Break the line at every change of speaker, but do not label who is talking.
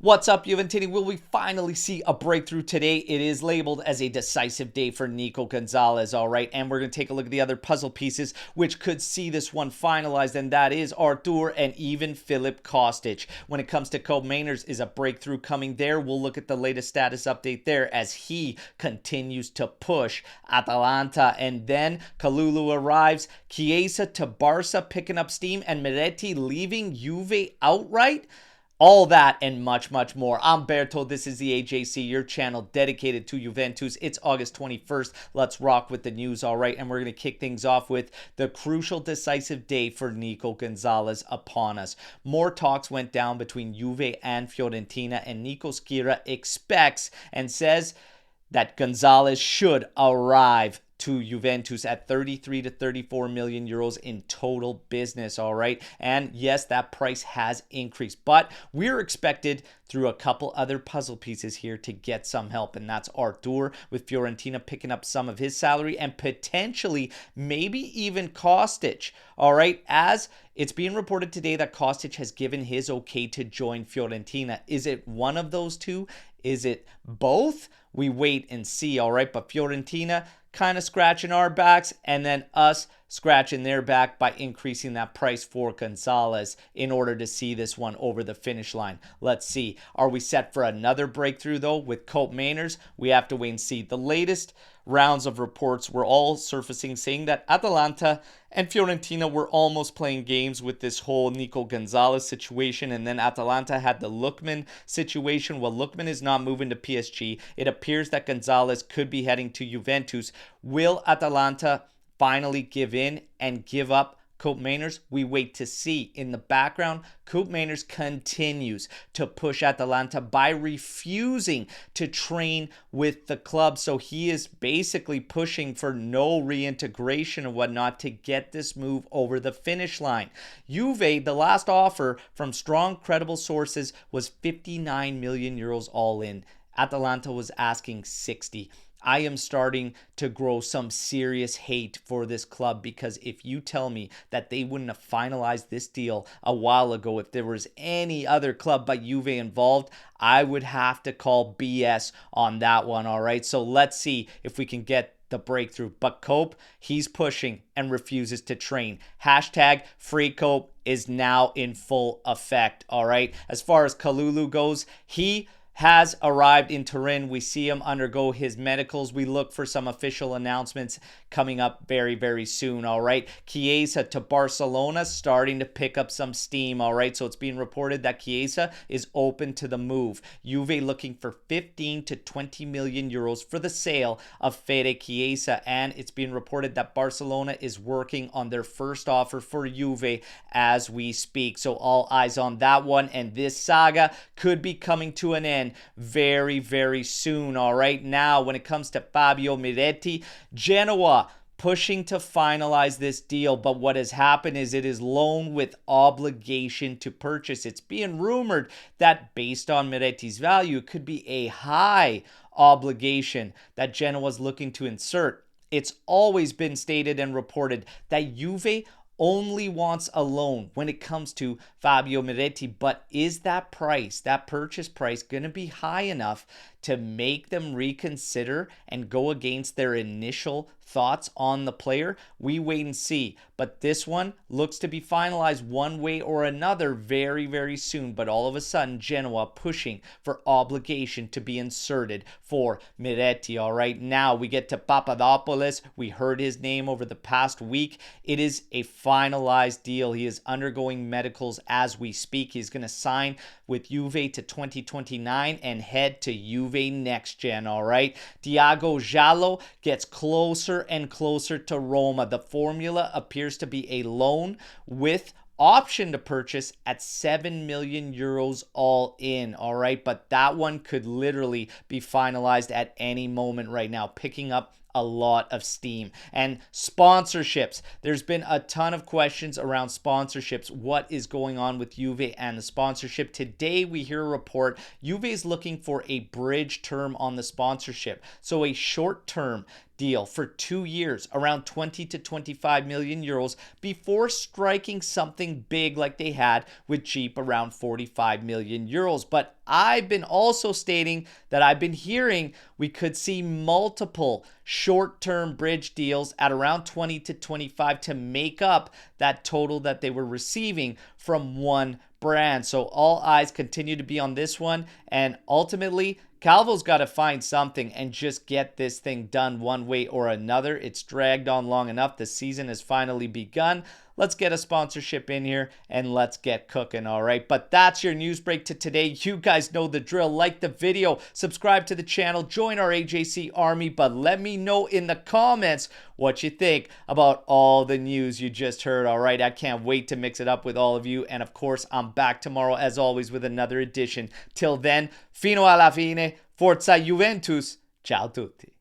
What's up, Juventini? Will we finally see a breakthrough today? It is labeled as a decisive day for Nico Gonzalez, all right? And we're going to take a look at the other puzzle pieces, which could see this one finalized, and that is Artur and even Filip Kostic. When it comes to Kobe Mainers, is a breakthrough coming there? We'll look at the latest status update there as he continues to push Atalanta. And then Kalulu arrives, Chiesa to Barca picking up steam, and Miretti leaving Juve outright. All that and much, much more. I'm Berto. This is the AJC, your channel dedicated to Juventus. It's August 21st. Let's rock with the news, all right? And we're going to kick things off with the crucial decisive day for Nico Gonzalez upon us. More talks went down between Juve and Fiorentina, and Nico Schira expects and says that Gonzalez should arrive to Juventus at 33 to 34 million euros in total business, all right? And yes, that price has increased, but we're expected through a couple other puzzle pieces here to get some help, and that's Artur with Fiorentina picking up some of his salary and potentially maybe even Kostic, all right? As it's being reported today that Kostic has given his okay to join Fiorentina. Is it one of those two? Is it both? We wait and see, all right? But Fiorentina kind of scratching our backs, and then us scratching their back by increasing that price for Gonzalez in order to see this one over the finish line. Let's see. Are we set for another breakthrough, though, with Kobe Mainers? We have to wait and see. The latest rounds of reports were all surfacing saying that Atalanta and Fiorentina were almost playing games with this whole Nico Gonzalez situation, and then Atalanta had the Lookman situation. Well, Lookman is not moving to PSG. It appears that Gonzalez could be heading to Juventus. Will Atalanta finally give in and give up Kobe Mainers? We wait to see. In the background, Kobe Mainers continues to push Atalanta by refusing to train with the club. So he is basically pushing for no reintegration and whatnot to get this move over the finish line. Juve, the last offer from strong, credible sources was 59 million euros all in. Atalanta was asking 60. I am starting to grow some serious hate for this club, because if you tell me that they wouldn't have finalized this deal a while ago, if there was any other club but Juve involved, I would have to call BS on that one, all right? So let's see if we can get the breakthrough. But Cope, he's pushing and refuses to train. Hashtag free Cope is now in full effect, all right? As far as Kalulu goes, he has arrived in Turin. We see him undergo his medicals. We look for some official announcements coming up very, very soon, all right? Chiesa to Barcelona, starting to pick up some steam, all right? So it's being reported that Chiesa is open to the move. Juve looking for 15 to 20 million euros for the sale of Fede Chiesa, and it's being reported that Barcelona is working on their first offer for Juve as we speak. So all eyes on that one, and this saga could be coming to an end very, very soon, all right? Now, when it comes to Fabio Miretti, Genoa pushing to finalize this deal, but what has happened is it is loan with obligation to purchase. It's being rumored that based on Miretti's value, it could be a high obligation that Genoa is looking to insert. It's always been stated and reported that Juve only wants a loan when it comes to Fabio Miretti, but is that price, that purchase price, going to be high enough to make them reconsider and go against their initial thoughts on the player? We wait and see. But this one looks to be finalized one way or another very, very soon. But all of a sudden, Genoa pushing for obligation to be inserted for Miretti. All right, now we get to Papadopoulos. We heard his name over the past week. It is a finalized deal. He is undergoing medicals as we speak. He's going to sign with Juve to 2029 and head to Juve next gen, all right? Thiago Giallo gets closer and closer to Roma. The formula appears to be a loan with option to purchase at 7 million euros all in, all right? But that one could literally be finalized at any moment right now, picking up a lot of steam. And sponsorships, there's been a ton of questions around sponsorships. What is going on with Juve and the sponsorship? Today we hear a report Juve is looking for a bridge term on the sponsorship, so a short term deal for 2 years, around 20 to 25 million euros, before striking something big like they had with Jeep, around 45 million euros. But I've been also stating that I've been hearing we could see multiple short-term bridge deals at around 20 to 25 to make up that total that they were receiving from one brand. So all eyes continue to be on this one, and ultimately Calvo's got to find something and just get this thing done one way or another. It's dragged on long enough. The season has finally begun. Let's get a sponsorship in here and let's get cooking, all right? But that's your news break to today. You guys know the drill. Like the video, subscribe to the channel, join our AJC army, but let me know in the comments what you think about all the news you just heard, all right? I can't wait to mix it up with all of you. And of course, I'm back tomorrow as always with another edition. Till then, fino alla fine, forza Juventus. Ciao tutti.